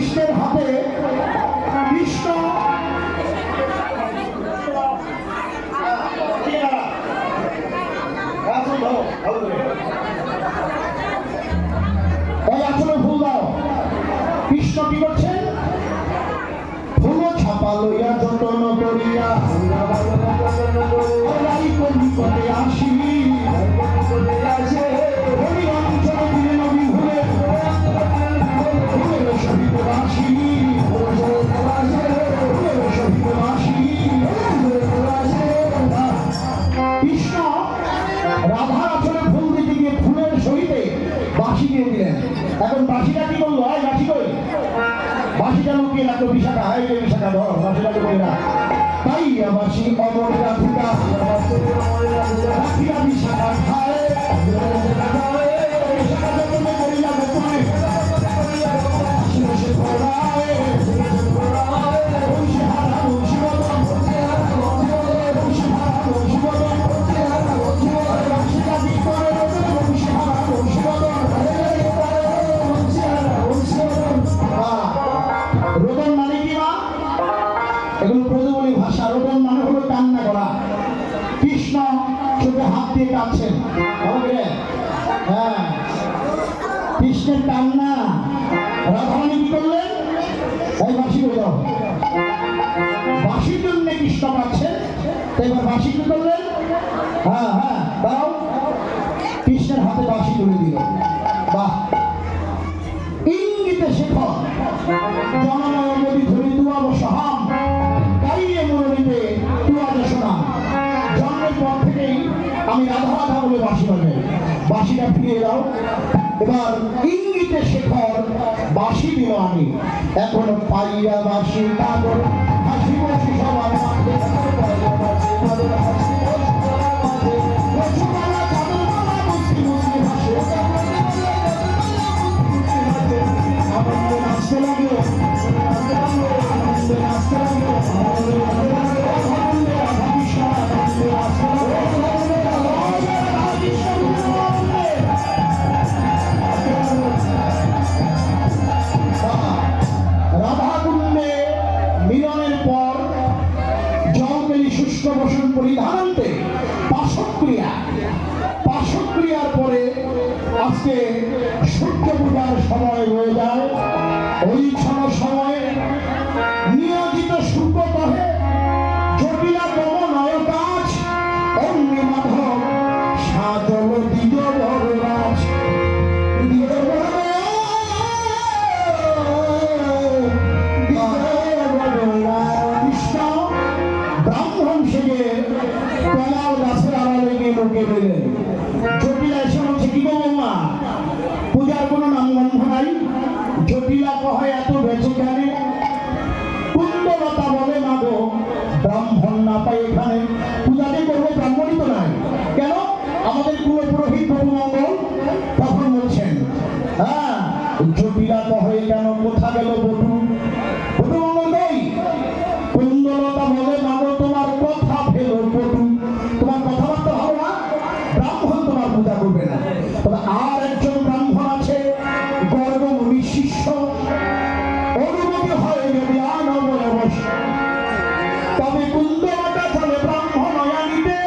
কৃষ্ণের হাতে কৃষ্ণ আসলে ফুল দাও। কৃষ্ণ কি করছেন? ফুল ছাপা লইয়া যতন করিয়া করে আসি অঞ্চল দিলে নবী ভুলে ভুলের সহিত আসি কৃষ্ণ রাধার আচলে ফুল দিতে গিয়ে ফুলের সহিতে বাঁশি দিয়ে দিলেন। এখন বাঁশিটা কি করলো? হয় বাঁশি কই? বাঁশিটা লুকিয়ে রাখলো বিশাখা। হয় যে বিশাখা ধর বাঁশিটা লুকিয়ে রাখ। তাই বাঁশি অমর রাধিকা রাধিকা বিশাখা খায় কৃষ্ণ চোখে হাত দিয়ে কাঁদছেন। হ্যাঁ, কৃষ্ণের কান্না। রাধারানী কি করলেন? তাই বাঁশি বাজাও। বাঁশির জন্য কৃষ্ণ কাঁদছেন, তাই এবার বাঁশি কি করলেন? হ্যাঁ হ্যাঁ দাও। কৃষ্ণের হাতে বাঁশি তুলে দিল। বাহ! ইঙ্গিতে শেখর জনময় নদী ধরি তুয়াব সহাম গাইয়ে মুরলিতে তুয়াজ শোনাম। জন্মের পর থেকেই আমি রাধা রাধা বলে বাঁশি বাজাই। বাঁশিটা ফিরিয়ে দাও। এবার ইঙ্গিতে শেখর বাঁশি দিল আমি। এখন পাইয়া বাঁশি পাগল হাসি বাঁশি সবার মাঝে বসন পরিধানান্তে পাশক্রিয়ার পরে আজকে সূর্য পূজার সময় হয়ে যায়। ওই সময়ে নিয়োজিত সুব্রতহে জটিলা কমনয় কাজ অগ্নি মাধব সাজল দ্বিজ বররাজ জটিলা এসে বলছে কি গো বৌমা, পূজার কোনো নামগন্ধ নাই? জটিলা কহে এত বেঁচে কেন? কুন্দলতা বলে না গো ব্রাহ্মণ না পাই এখানে পূজাতে করবো, ব্রাহ্মণই তো নাই। কেন? আমাদের কুল পুরোহিত বহুমঙ্গল। তখন বলছেন হ্যাঁ, জটিলা কহে কেন কোথা গেল বটু? বটুমঙ্গল কই? কুন্দলতা বলে না গো তোমার কথা ফেলো বটু। তোমার কথাবার্তা ভালো না, ব্রাহ্মণ তোমার পূজা করবে না। তবে আর একজন ব্রাহ্মণ আছে, গর্বমুনি শিষ্য, অনুমতি হয় যদি আনব অবশ্য। তবে কুন্দলতা চলে ব্রাহ্মণ আনিতে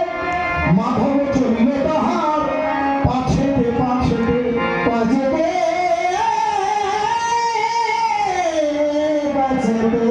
মাধব চলিল তাহার পাছেতে পাছেতে পাছেতে পাছেতে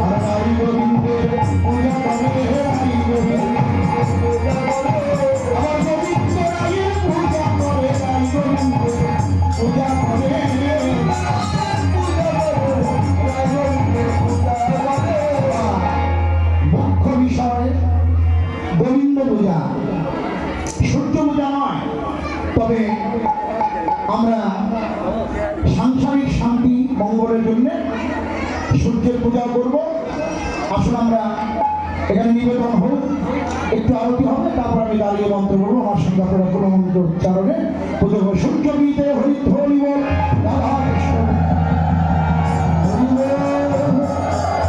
আর রাই গোবিন্দের পূজা করে রাই গোবিন্দ আমার গোবিন্দ রায়ের পূজা করে রাই গোবিন্দ পূজা করে মুখ্য বিষয় গোবিন্দ পূজা, সূর্য পূজা নয়। তবে আমরা সাংসারিক শান্তি মঙ্গলের জন্য সূর্যের পূজা করব। আসলে আমরা এখানে নিবেদন হোক, একটু আরতি হবে, তারপর আমি দাঁড়িয়ে মন্ত্র বলবো। আমার সঙ্গে আপনারা কোনো মন্ত্র উচ্চারণে পুজো করবো। সূর্য